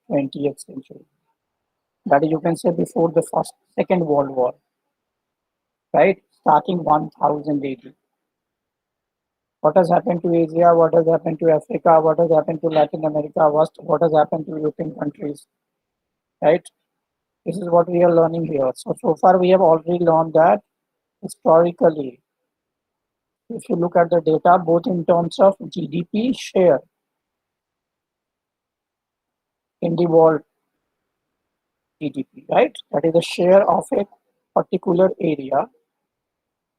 20th century. That is, you can say before the Second World War, right? Starting 1000 AD. What has happened to Asia? What has happened to Africa? What has happened to Latin America? What has happened to European countries, right? This is what we are learning here. So far we have already learned that historically, if you look at the data, both in terms of GDP share in the world GDP, right? That is the share of a particular area,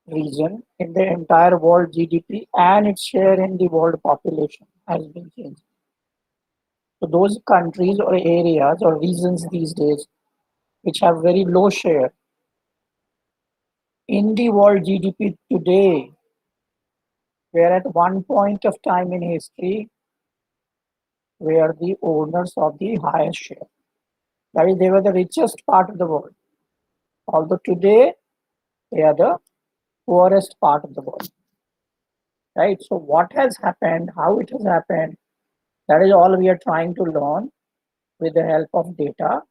region in the entire world GDP and its share in the world population has been changed. So those countries or areas or regions these days which have very low share in the world GDP today, where at one point of time in history, were the owners of the highest share. That is, they were the richest part of the world. Although today, they are the poorest part of the world. Right? So what has happened, how it has happened, that is all we are trying to learn with the help of data,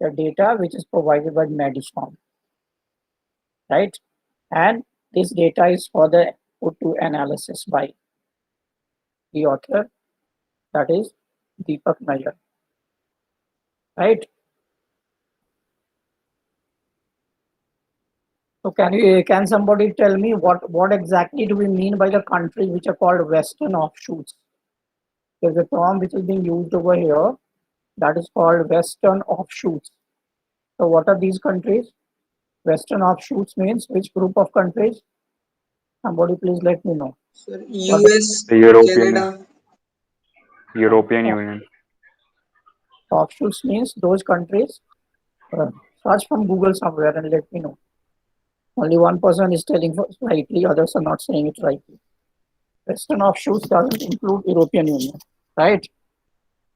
the data which is provided by Madison. Right? And this data is further put to analysis by the author, that is Deepak Nayyar. Right? So can somebody tell me what exactly do we mean by the countries which are called Western offshoots? There's a term which is being used over here that is called Western offshoots. So what are these countries? Western offshoots means which group of countries? Somebody please let me know. Sir, What US, The European Canada. European the Union. offshoots means those countries. Search from Google somewhere and let me know. Only one person is telling rightly, others are not saying it rightly. Western offshoots doesn't include European Union, right?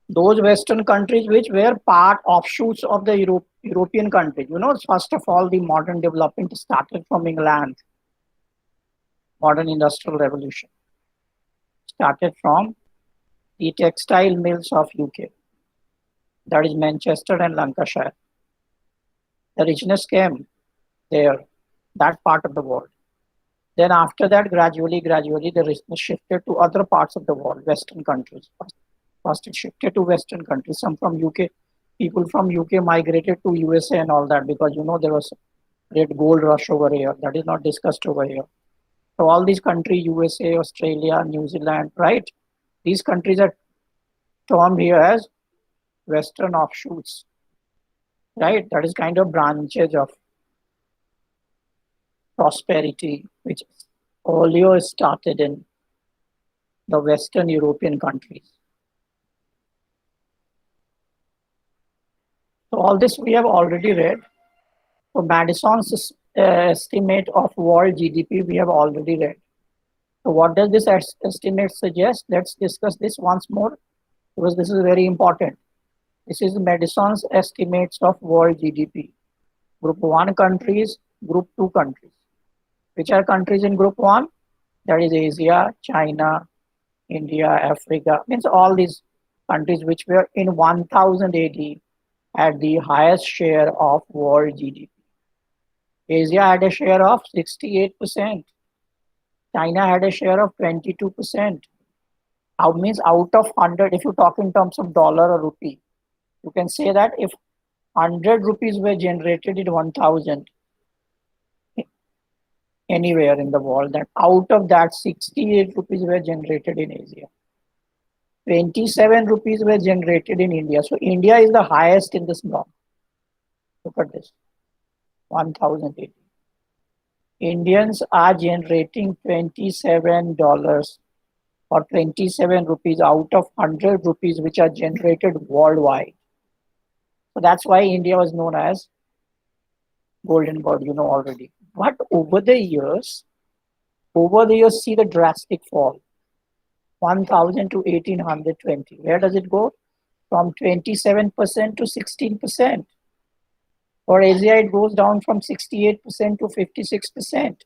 Those Western countries which were part offshoots of the European countries. You know, first of all, the modern development started from England. Modern industrial revolution started from the textile mills of UK. That is Manchester and Lancashire. The richness came there, that part of the world. Then after that, gradually, the richness shifted to other parts of the world, Western countries. First it shifted to Western countries. Some from UK, people from UK migrated to USA and all that because you know there was a great gold rush over here. That is not discussed over here. So all these countries, USA, Australia, New Zealand, right? These countries are termed here as Western offshoots, right? That is kind of branches of prosperity, which earlier started in the Western European countries. So all this we have already read. So Madison's estimate of world GDP we have already read. So what does this estimate suggest? Let's discuss this once more because this is very important. This is Madison's estimates of world GDP. Group 1 countries, Group 2 countries. Which are countries in Group 1? That is Asia, China, India, Africa. Means all these countries which were in 1000 AD had the highest share of world GDP. Asia had a share of 68%. China had a share of 22%. Means out of 100, if you talk in terms of dollar or rupee, you can say that if 100 rupees were generated in 1000 anywhere in the world, that out of that 68 rupees were generated in Asia. 27 rupees were generated in India. So India is the highest in this block. Look at this. 1080. Indians are generating $27 or 27 rupees out of 100 rupees which are generated worldwide. So that's why India was known as Golden Bird, you know already. But over the years, see the drastic fall. 1000 to 1820. Where does it go? From 27% to 16%. For Asia, it goes down from 68% to 56%.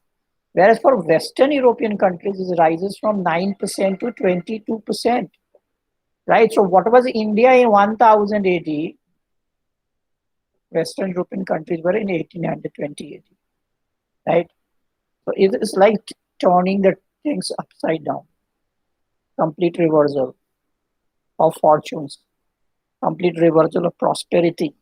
Whereas for Western European countries, it rises from 9% to 22%. right? So what was India in 1080? Western European countries were in 1800, 2080, right? So it is like turning the things upside down, complete reversal of fortunes, complete reversal of prosperity,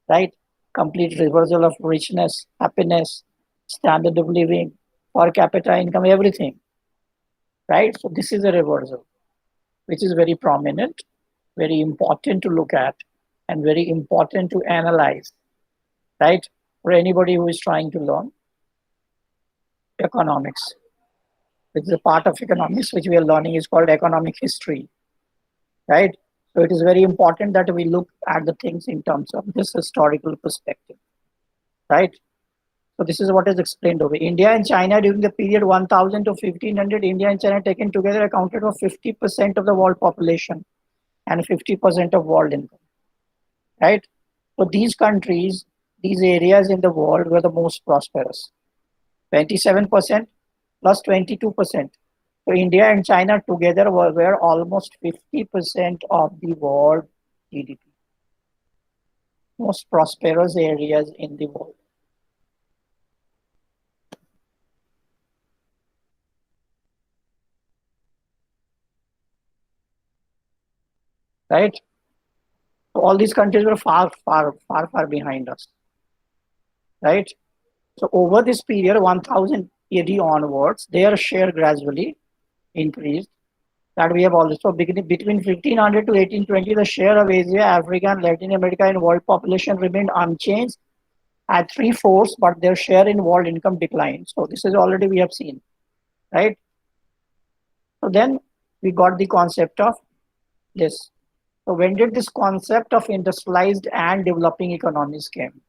right? Complete reversal of richness, happiness, standard of living, per capita income, everything, right? So this is a reversal, which is very prominent, very important to look at, and very important to analyze, right? For anybody who is trying to learn economics, which is a part of economics which we are learning is called economic history, right? So it is very important that we look at the things in terms of this historical perspective, right? So this is what is explained over. India and China during the period 1000 to 1500, India and China taken together accounted for 50% of the world population and 50% of world income, right? So these countries, these areas in the world were the most prosperous. 27% plus 22%. So India and China together were almost 50% of the world GDP. Most prosperous areas in the world. Right? So all these countries were far behind us. Right? So over this period, 1000 AD onwards, their share gradually increased. That we have also beginning between 1500 to 1820, the share of Asia, Africa, and Latin America in world population remained unchanged at 3/4, but their share in world income declined. So this is already we have seen, right? So then we got the concept of this. So when did this concept of industrialized and developing economies came?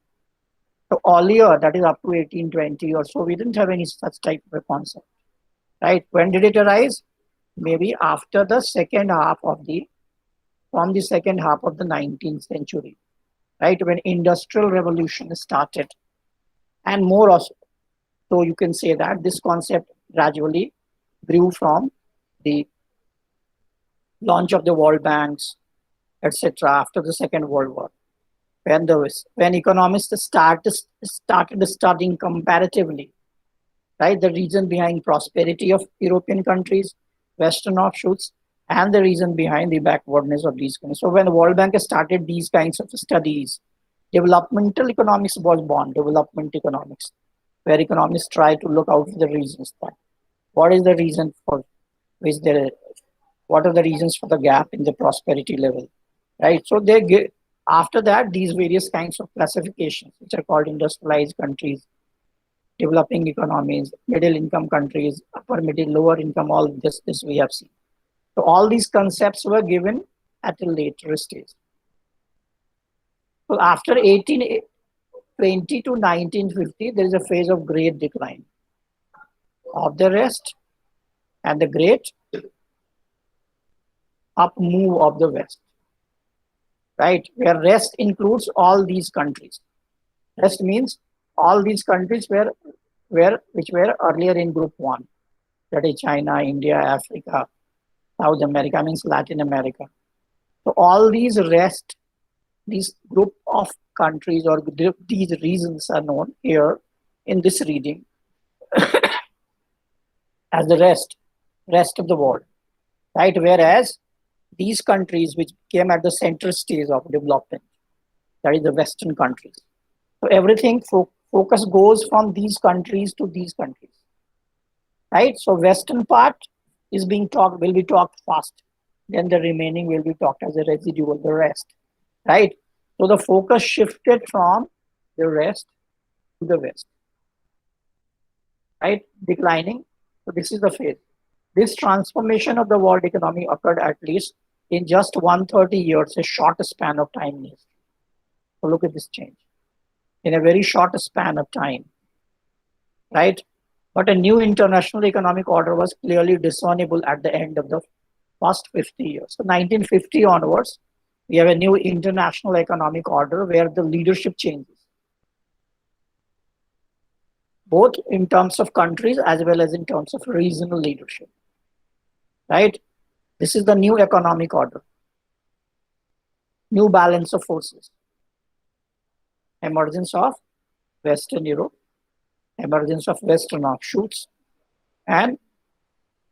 So earlier, that is up to 1820 or so, we didn't have any such type of a concept, right? When did it arise? Maybe after the from the second half of the 19th century, right? When industrial revolution started, and more also. So you can say that this concept gradually grew from the launch of the World Banks, etc. after the Second World War. When economists started studying comparatively, right, the reason behind prosperity of European countries, Western offshoots, and the reason behind the backwardness of these countries. So when the World Bank started these kinds of studies, developmental economics was born, development economics, where economists try to look out for the reasons that what is the reason for which there what are the reasons for the gap in the prosperity level, right? So they get after that these various kinds of classifications, which are called industrialized countries, developing economies, middle income countries, upper middle, lower income, all this we have seen. So all these concepts were given at a later stage. So after 1820 to 1950, there is a phase of great decline of the West and the great up move of the West, right? Where West includes all these countries. West means all these countries which were earlier in Group 1, that is China, India, Africa, South America, means Latin America. So all these group of countries or these regions are known here in this reading as the rest of the world, right? Whereas these countries which came at the center stage of development, that is the Western countries. So everything focus goes from these countries to these countries, right? So Western part will be talked fast. Then the remaining will be talked as a residual, the rest, right? So the focus shifted from the rest to the West, right? Declining. So this is the phase. This transformation of the world economy occurred at least in just 130 years, a short span of time. So look at this change in a very short span of time, right? But a new international economic order was clearly discernible at the end of the past 50 years. So 1950 onwards, we have a new international economic order where the leadership changes, both in terms of countries as well as in terms of regional leadership, right? This is the new economic order. new balance of forces. Emergence of Western Europe, emergence of Western offshoots, and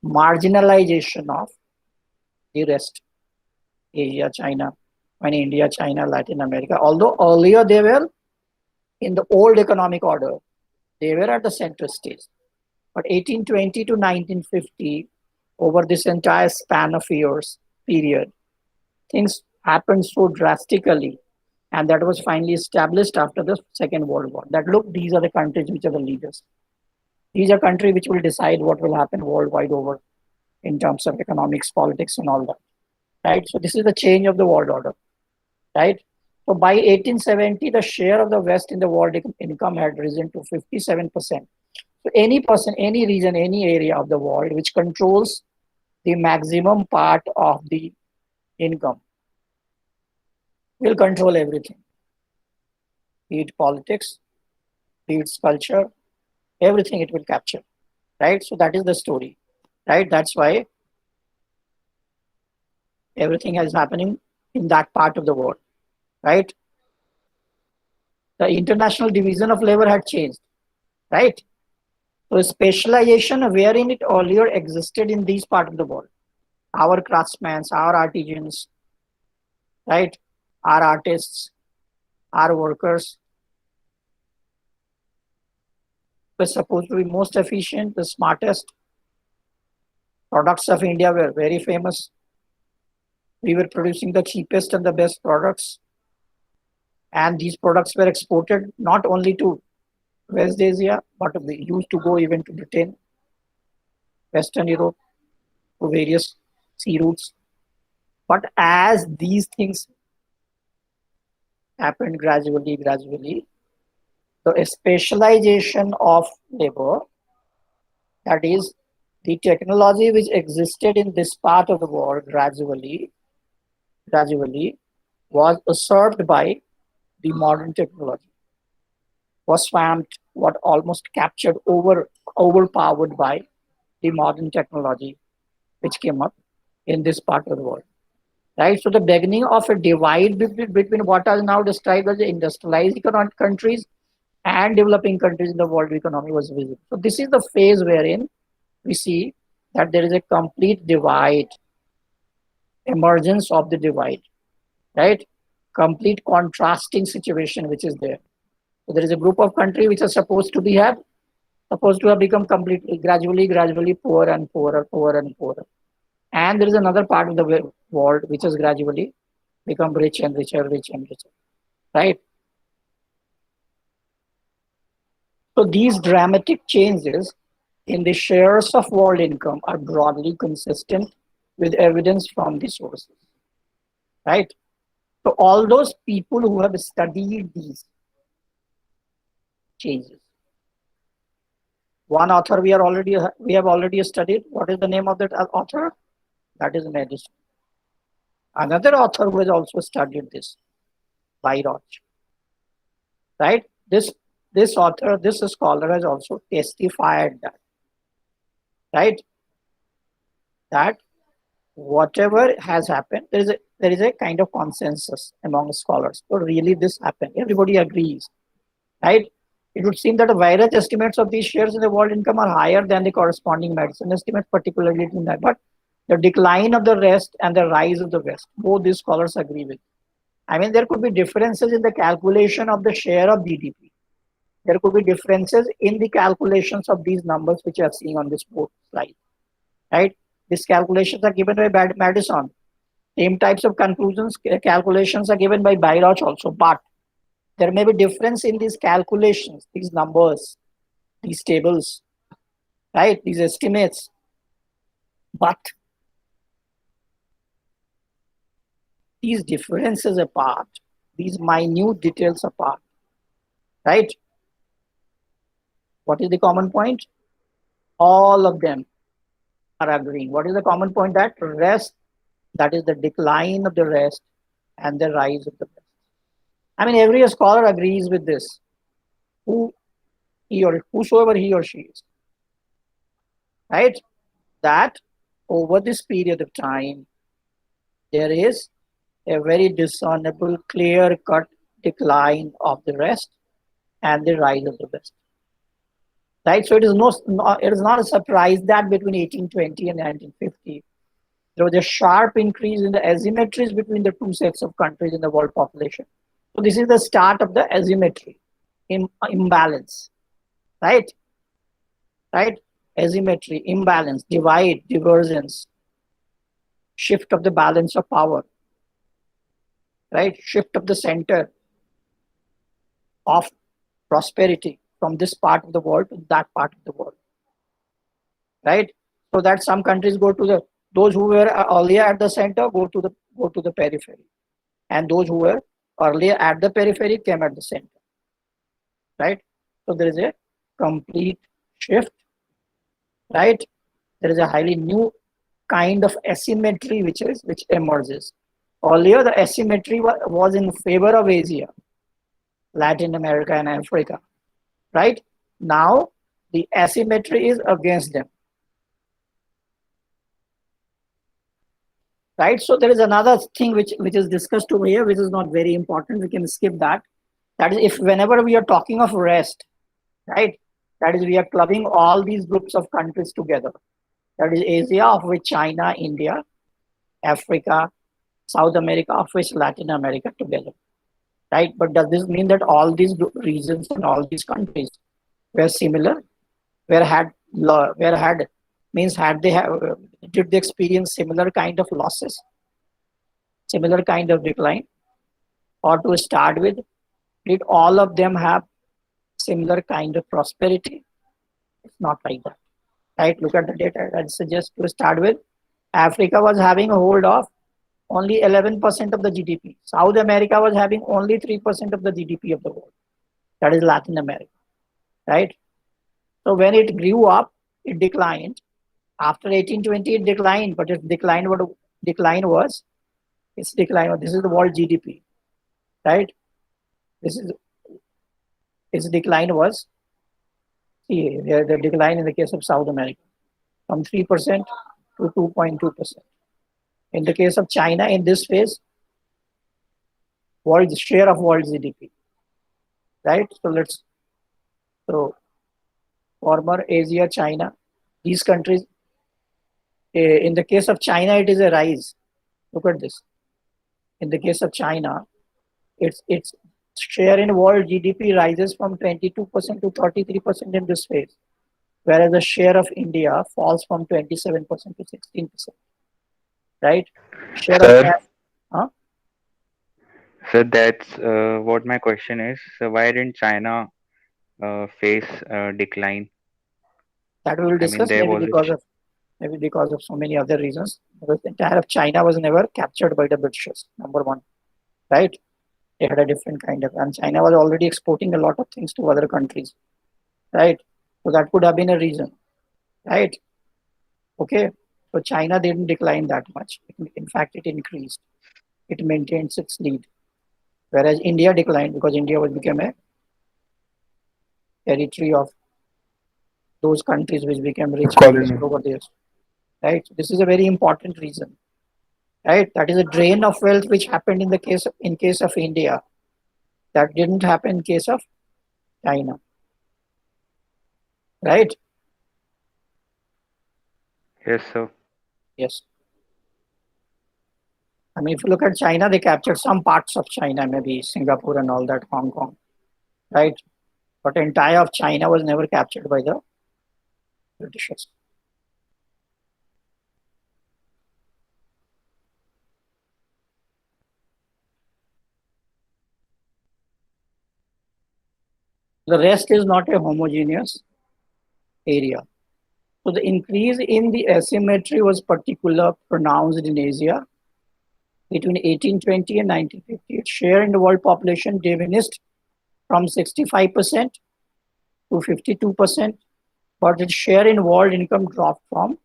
marginalization of the rest, Asia, China, India, China, Latin America. Although earlier they were in the old economic order, they were at the center stage. But 1820 to 1950, over this entire span of years period, things happened so drastically, and that was finally established after the Second World War. That look, these are the countries which are the leaders. These are countries which will decide what will happen worldwide over in terms of economics, politics, and all that. Right. So this is the change of the world order. Right. So by 1870, the share of the West in the world income had risen to 57%. So any person, any region, any area of the world which controls the maximum part of the income will control everything. Be it politics, be it culture, everything it will capture. Right? So that is the story. Right? That's why everything is happening in that part of the world. Right? The international division of labor had changed. Right? So specialization wherein it earlier existed in these part of the world. Our craftsmen, our artisans, right? Our artists, our workers were supposed to be most efficient, the smartest. Products of India were very famous. We were producing the cheapest and the best products. And these products were exported not only to West Asia, but we used to go even to Britain, Western Europe, to various sea routes. But as these things happened gradually, the specialization of labor, that is, the technology which existed in this part of the world gradually was usurped by the modern technology, was swamped, what almost captured, overpowered by the modern technology which came up in this part of the world. Right, so the beginning of a divide between what are now described as the industrialized economic countries and developing countries in the world economy was visible. So this is the phase wherein we see that there is a complete divide, emergence of the divide, right? Complete contrasting situation which is there. So there is a group of countries which are supposed to have become completely, gradually poorer and poorer. And there is another part of the world which has gradually become rich and richer, right? So these dramatic changes in the shares of world income are broadly consistent with evidence from the sources, right? So all those people who have studied these changes. One author we have already studied. What is the name of that author? That is Madison. Another author who has also studied this, Bayreuth. Right? This author, this scholar has also testified that, right? That whatever has happened, there is a kind of consensus among scholars. So really this happened. Everybody agrees, right? It would seem that the virus estimates of these shares in the world income are higher than the corresponding Madison estimates, particularly in that. But the decline of the rest and the rise of the West, both these scholars agree with. I mean, there could be differences in the calculation of the share of GDP. There could be differences in the calculations of these numbers which you are seeing on this board slide, right? These calculations are given by Madison. Same types of conclusions, calculations are given by Bayreuth also, but there may be difference in these calculations, these numbers, these tables, right? These estimates, but these differences apart, these minute details apart, right? What is the common point? All of them are agreeing. What is the common point? That rest, that is the decline of the rest and the rise of the rest. I mean, every scholar agrees with this, whosoever he or she is, right? That over this period of time, there is a very discernible, clear-cut decline of the rest and the rise of the West. Right? So it is it is not a surprise that between 1820 and 1950, there was a sharp increase in the asymmetries between the two sets of countries in the world population. So this is the start of the asymmetry, imbalance, right? Right? Asymmetry, imbalance, divide, divergence, shift of the balance of power, right? Shift of the center of prosperity from this part of the world to that part of the world, right? So that some countries go to those who were earlier at the center go to the periphery, and those who were earlier at the periphery came at the center, right? So there is a complete shift, right? There is a highly new kind of asymmetry which emerges. Earlier, the asymmetry was in favor of Asia, Latin America, and Africa, right? Now, the asymmetry is against them, right? So there is another thing which is discussed over here, which is not very important. We can skip that. That is, if whenever we are talking of rest, right? That is, we are clubbing all these groups of countries together. That is Asia, of which China, India, Africa, South America, of which Latin America together, right? But does this mean that all these regions and all these countries were similar? Means had they have did they experience similar kind of losses, similar kind of decline, or to start with, did all of them have similar kind of prosperity? It's not like that, right? Look at the data. That suggests to start with, Africa was having a hold of only 11% of the GDP. South America was having only 3% of the GDP of the world. That is Latin America, right? So when it grew up, it declined. After 1820, it declined, but its decline was this is the world GDP, right? This is its decline was, see, the decline in the case of South America from 3% to 2.2%. In the case of China, in this phase, world share of world GDP, right? So former Asia, China, these countries. In the case of China, it is a rise. Look at this. In the case of China, its share in world GDP rises from 22% to 33% in this phase, whereas the share of India falls from 27% to 16%. Right? Share of Sir, gas. Huh? so that's what my question is. So why didn't China face decline? That we will I mean, discuss there was maybe because of so many other reasons. Because the entire of China was never captured by the Britishers. Number one, right? They had a different kind of, and China was already exporting a lot of things to other countries, right? So that could have been a reason, right? Okay. So China didn't decline that much. In fact, it increased. It maintained its lead. Whereas India declined because India became a territory of those countries which became rich Colony. over there. Right. This is a very important reason. Right. That is a drain of wealth which happened in case of India. That didn't happen in case of China. Right. yes, sir. Yes. I mean, if you look at China, they captured some parts of China, maybe Singapore and all that, Hong Kong, right? But entire of China was never captured by the Britishers. The rest is not a homogeneous area. So the increase in the asymmetry was particularly pronounced in Asia. Between 1820 and 1950, its share in the world population diminished from 65% to 52%, but its share in world income dropped from.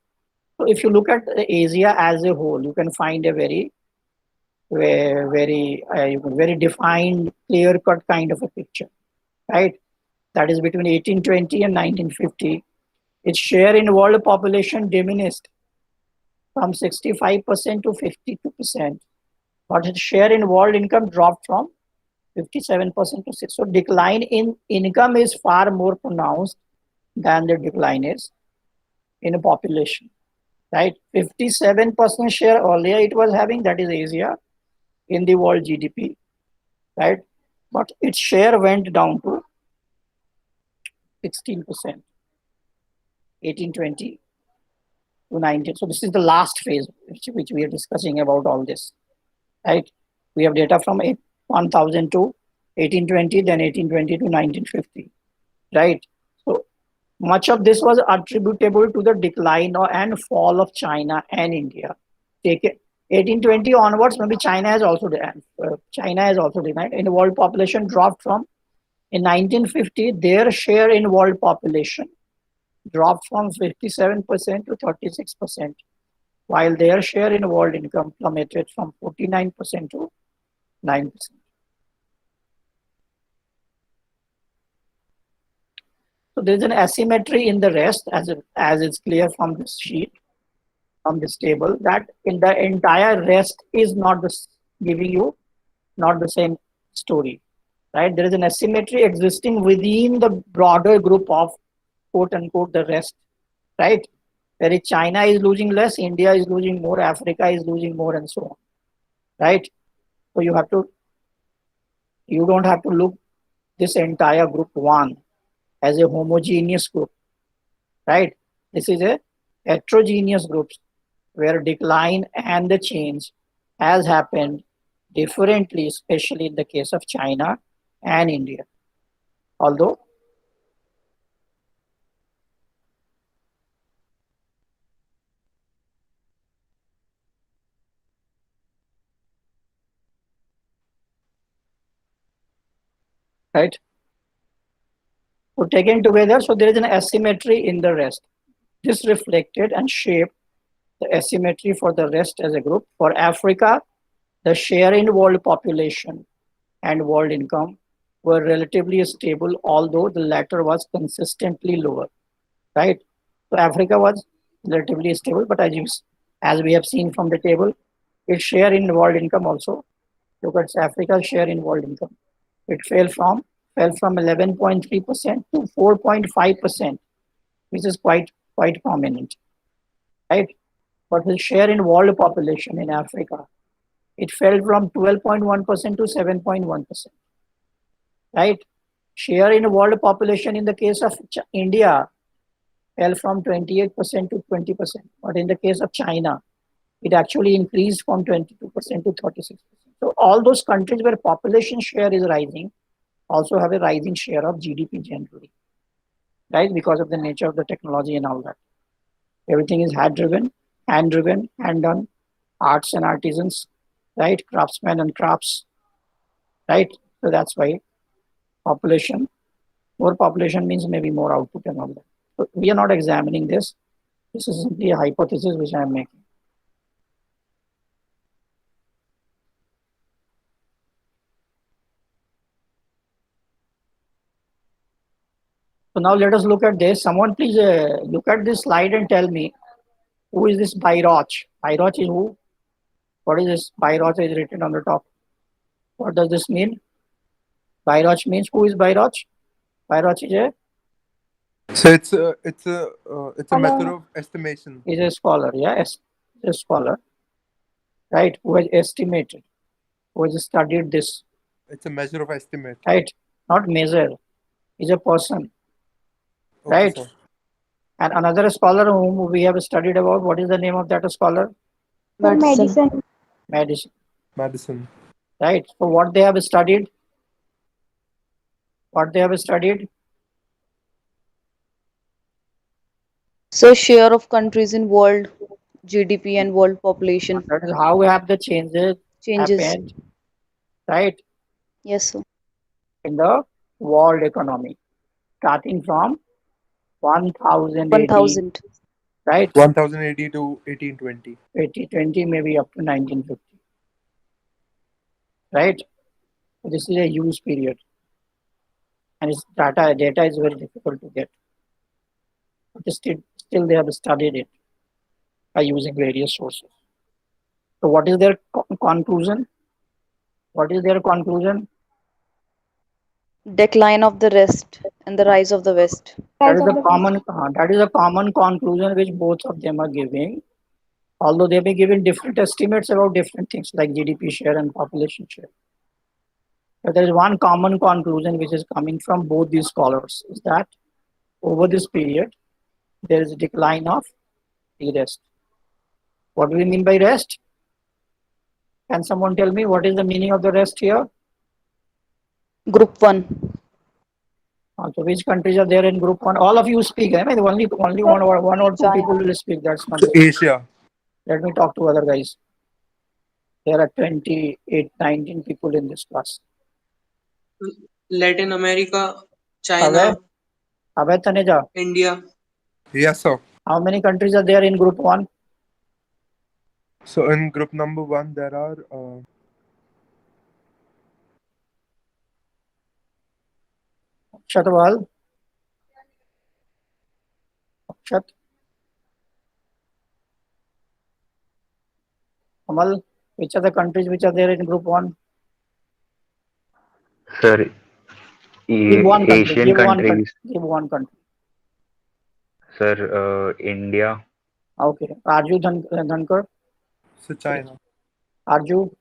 So if you look at Asia as a whole, you can find a very defined, clear-cut kind of a picture, right? That is between 1820 and 1950, its share in world population diminished from 65% to 52%, but its share in world income dropped from 57% to 6. So decline in income is far more pronounced than the decline is in a population, right? 57% share earlier it was having, that is Asia, in the world GDP, right? But its share went down to 16%, 1820 to 19. So this is the last phase which we are discussing about all this, right? We have data from 1000 to 1820, then 1820 to 1950, right? So much of this was attributable to the decline and fall of China and India. Take it 1820 onwards, maybe China has also declined. In the world population dropped from, in 1950, their share in world population dropped from 57% to 36%, while their share in world income plummeted from 49% to 9%. So there is an asymmetry in the rest, as it's clear from this sheet, from this table, that in the entire rest is not giving you not the same story, right? There is an asymmetry existing within the broader group of quote unquote the rest, right? Where China is losing less, India is losing more, Africa is losing more, and so on, right? So you don't have to look this entire group one as a homogeneous group, right? This is a heterogeneous group where decline and the change has happened differently, especially in the case of China and India. Although right? So taken together, so there is an asymmetry in the rest. This reflected and shaped the asymmetry for the rest as a group. For Africa, the share in world population and world income were relatively stable, although the latter was consistently lower, right? So Africa was relatively stable, but as we have seen from the table, its share in world income also, look at Africa's share in world income. It fell from 11.3% to 4.5%, which is quite prominent, right? But the share in world population in Africa, it fell from 12.1% to 7.1%, right? Share in world population in the case of India fell from 28% to 20%, but in the case of China, it actually increased from 22% to 36%. So all those countries where population share is rising also have a rising share of GDP generally, right? Because of the nature of the technology and all that. Everything is hand driven, hand done, arts and artisans, right? Craftsmen and crafts, right? So that's why population, more population means maybe more output and all that. So we are not examining this. This is simply a hypothesis which I am making. So now let us look at this. Someone please look at this slide and tell me, who is this Bairoch? Bairoch is who? What is this? Bairoch is written on the top. What does this mean? Bairoch means, who is Bairoch? Bairoch So it's a method of estimation. is a scholar, yeah, is a scholar, right? Who has estimated, who has studied this, It's a measure of estimate. right? Not measure. Is a person, Okay, right? sir. And another scholar whom we have studied about, what is the name of that scholar? Medicine. Medicine, Madison. right? So what they have studied? What they have studied? So share of countries in world GDP and world population That is how have the changes changes. happened, right? Yes, sir. In the world economy, starting from 1000 AD, 1000. right? 1080 to 1820. 8020 maybe up to 1950, right? So this is a huge period, and its data is very difficult to get. But still they have studied it by using various sources. So what is their conclusion? What is their conclusion? Decline of the rest and the rise of the West. That is a common conclusion which both of them are giving. Although they may be giving different estimates about different things like GDP share and population share. But there is one common conclusion which is coming from both these scholars is that over this period, there is a decline of the rest. What do we mean by rest? Can someone tell me what is the meaning of the rest here? Group 1. So which countries are there in group one? All of you speak. I mean, only one or two China. people will speak. That's not. So Asia. Let me talk to other guys. There are 28, 19 people in this class. Latin America, China, Abhay Taneja, India. Yes, sir. how many countries are there in group one? So in group number 1, there are Shatwal, Shat, Kamal. Which are the countries which are there in group one? Sir, Give one country. Asian Give one country. countries, Give one country. sir, India, Okay. Arju Dhankar. so China. Arju.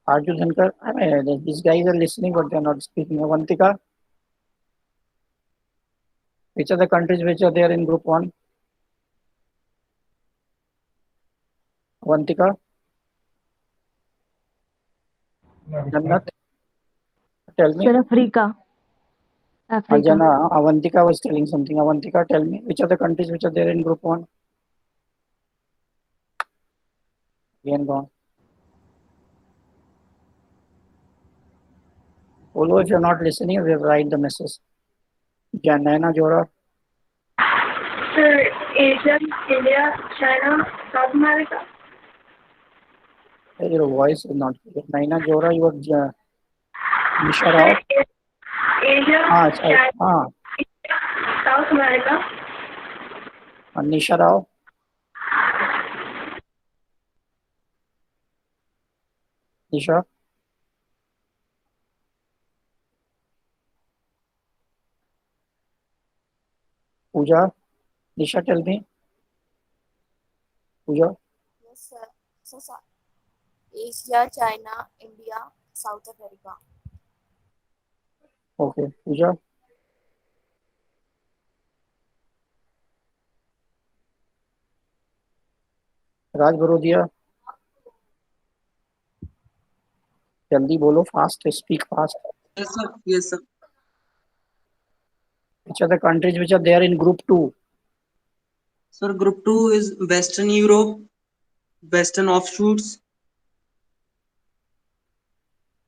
Arju Dhankar. I mean, these guys are listening, but they're not speaking. Avantika. Which are the countries which are there in group one? Avantika. Jannat. Tell me. Sir, Africa. Africa. Ajana, Avantika was telling something. Avantika, tell me, which are the countries which are there in group one? Again gone. Although if you're not listening, we'll write the message. Janaina Jora, Sir, Asia, India, China, South America. your voice is not clear. Naina Jora, you are Nisha Rao. Asia, China, South America. Nisha Rao. Nisha. Pooja. Nisha, tell me. Pooja. Yes, sir. So, Asia, China, India, South America. Okay, Pooja. Raj Barodia. जल्दी बोलो, fast, speak fast. Yes, sir. Yes, sir. Which are the countries which are there in group 2? Sir, group 2 is Western Europe, Western offshoots,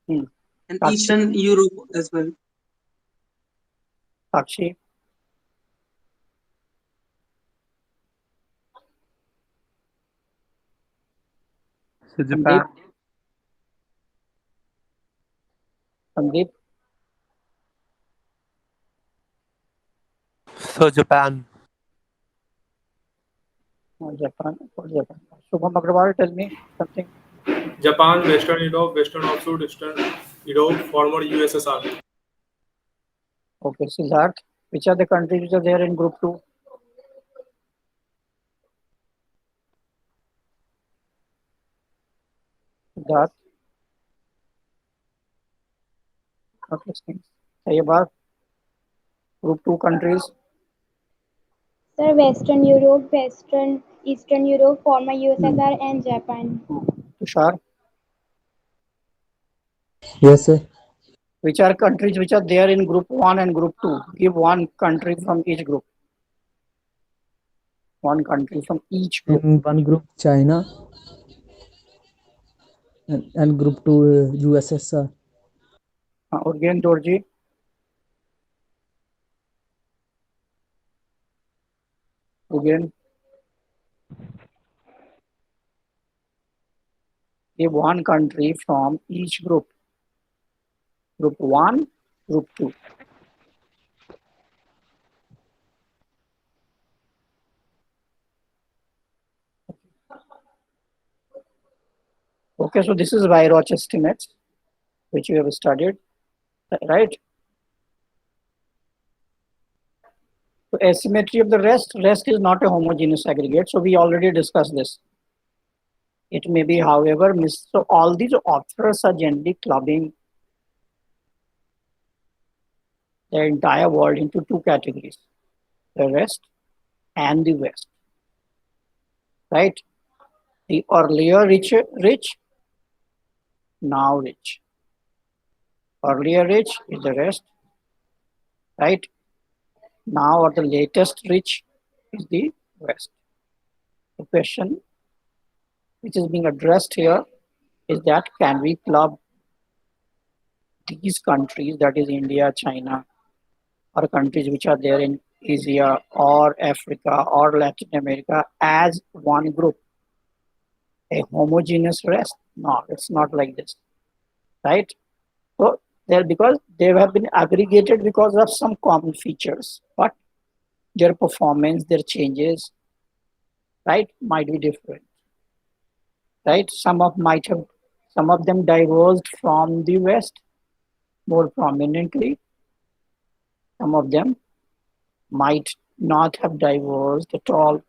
Hmm. and Sakshi. Eastern Europe as well. Sakshi. So Japan. Sandeep. So Japan. Japan. Shubham Agrawal, tell me something. Japan, Western Europe, Western Offshore, Eastern Europe, former USSR. Okay, Siddharth. Which are the countries which are there in group 2? Siddharth. Not listening. Sayyabad. Group 2 countries. Sir, Western Europe, Eastern Europe, former USSR, and Japan. Tushar. Yes, sir. Which are countries which are there in group 1 and group 2? Give one country from each group. One country from each group. In one group, China, and group 2, USSR. Again, Georgie. Again. Give one country from each group. Group 1, group 2. Okay, so this is Weierach estimates, which we have studied, right? So asymmetry of the rest is not a homogeneous aggregate. So we already discussed this. It may be, however, so all these authors are generally clubbing the entire world into two categories, the rest and the west, right? The earlier rich, now rich. Earlier rich is the rest, right? Now, or the latest rich is the west. The question which is being addressed here is that can we club these countries, that is India, China, or countries which are there in Asia or Africa or Latin America as one group, a homogeneous rest? No, it's not like this, right? So they're, because they have been aggregated because of some common features, but their performance, their changes, right, might be different, right? Some of them diverged from the West more prominently. Some of them might not have diverged at all,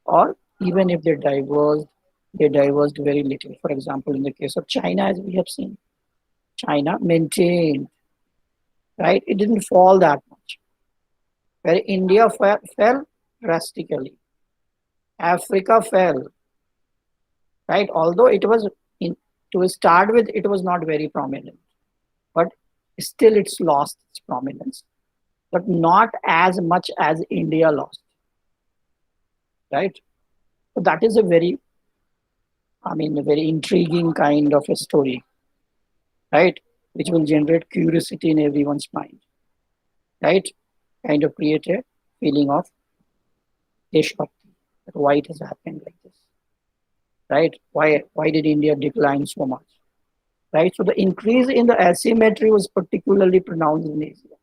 or even if they diverged very little. For example, in the case of China, as we have seen, China maintained, right? It didn't fall that much. Where India fell drastically. Africa fell, right? Although it was, to start with, it was not very prominent, but still it's lost its prominence, but not as much as India lost, right? So that is a very intriguing kind of a story, right? Which will generate curiosity in everyone's mind, right? Kind of create a feeling of Deshbhakti, that why it has happened like this, right? Why did India decline so much, right? So the increase in the asymmetry was particularly pronounced in Asia.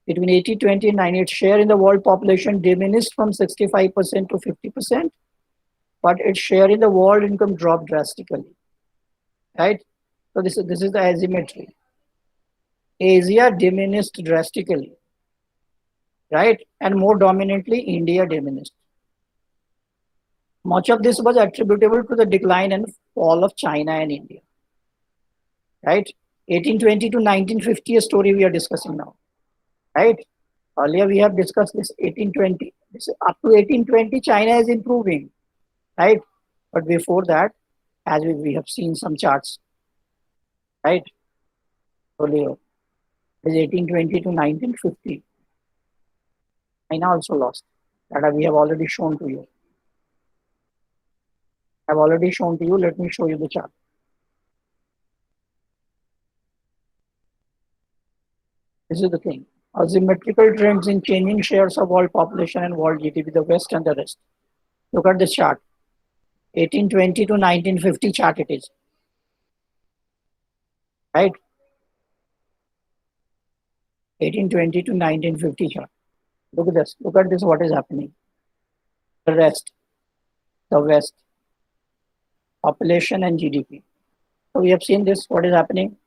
Between 80-20 and 90, its share in the world population diminished from 65% to 50%, but its share in the world income dropped drastically, right? So this is the asymmetry. Asia diminished drastically, right? And more dominantly, India diminished. Much of this was attributable to the decline and fall of China and India, right? 1820 to 1950, a story we are discussing now, right? Earlier we have discussed this 1820. This up to 1820, China is improving, right? But before that, as we have seen some charts, right? Earlier, it is 1820 to 1950. China also lost. That we have already shown to you. I've already shown to you. Let me show you the chart. This is the thing. Asymmetrical trends in changing shares of world population and world GDP, the West and the rest. Look at this chart. 1820 to 1950 chart it is. Right? 1820 to 1950 chart. Look at this. Look at this, what is happening. The rest, the West, population and GDP. So we have seen this, what is happening.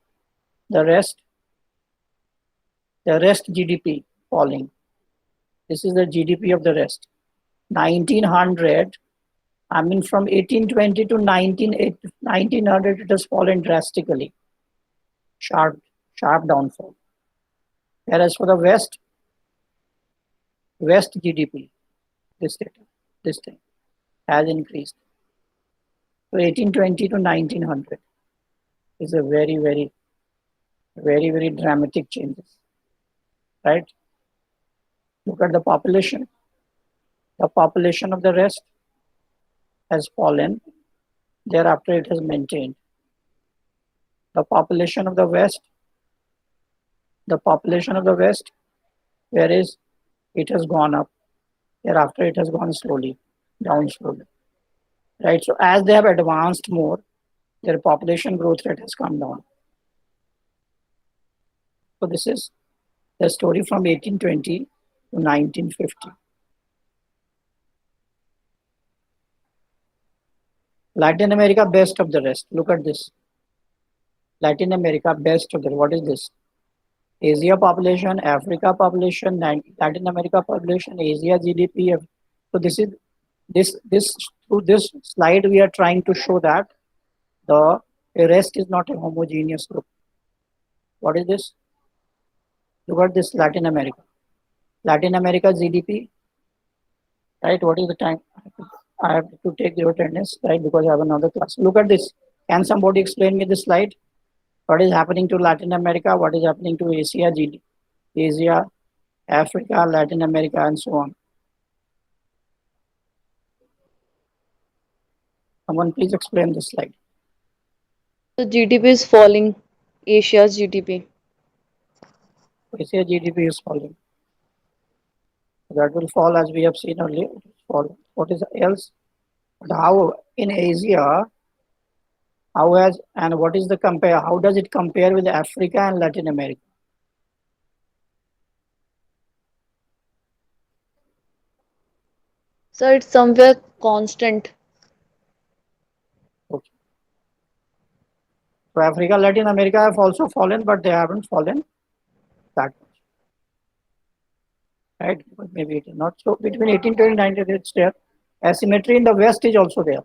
The rest GDP falling. This is the GDP of the rest. 1900, from 1820 to 1900, it has fallen drastically. Sharp downfall. Whereas for the West GDP, this thing has increased. So 1820 to 1900 is a very, very, very, very dramatic changes, right? Look at the population. The population of the rest has fallen. Thereafter, it has maintained. The population of the West, whereas it has gone up. Thereafter, it has gone slowly, down slowly. Right? So as they have advanced more, their population growth rate has come down. So this is the story from 1820 to 1950. Latin America, best of the rest. Look at this. Latin America, best of the. What is this? Asia population, Africa population, Latin America population, Asia GDP. So this is through this slide we are trying to show that the rest is not a homogeneous group. What is this? Look at this Latin America. Latin America GDP, right? What is the time? I have to take your attendance, right? Because I have another class. Look at this. Can somebody explain me this slide? What is happening to Latin America? What is happening to Asia, Asia, Africa, Latin America, and so on? Someone please explain this slide. The GDP is falling. Asia's GDP. Asia GDP is falling. That will fall as we have seen earlier. Fall. What is else? But how in Asia? How has and what is the compare? How does it compare with Africa and Latin America? So it's somewhere constant. Okay. So Africa, Latin America have also fallen, but they haven't fallen that much. Right? But maybe it is not. So between 1820 and 1900, it's there. Asymmetry in the West is also there.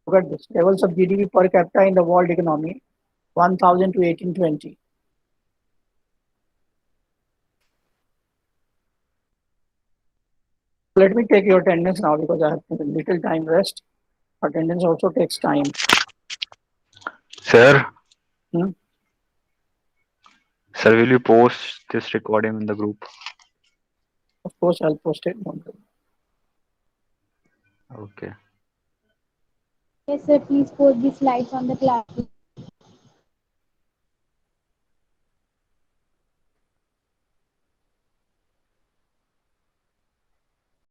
Look at this. Levels of GDP per capita in the world economy, 1000 to 1820. Let me take your attendance now because I have little time rest. Attendance also takes time. Sir, Hmm? sir, will you post this recording in the group? Of course, I'll post it. Okay. Yes, sir. Please post the slides on the class.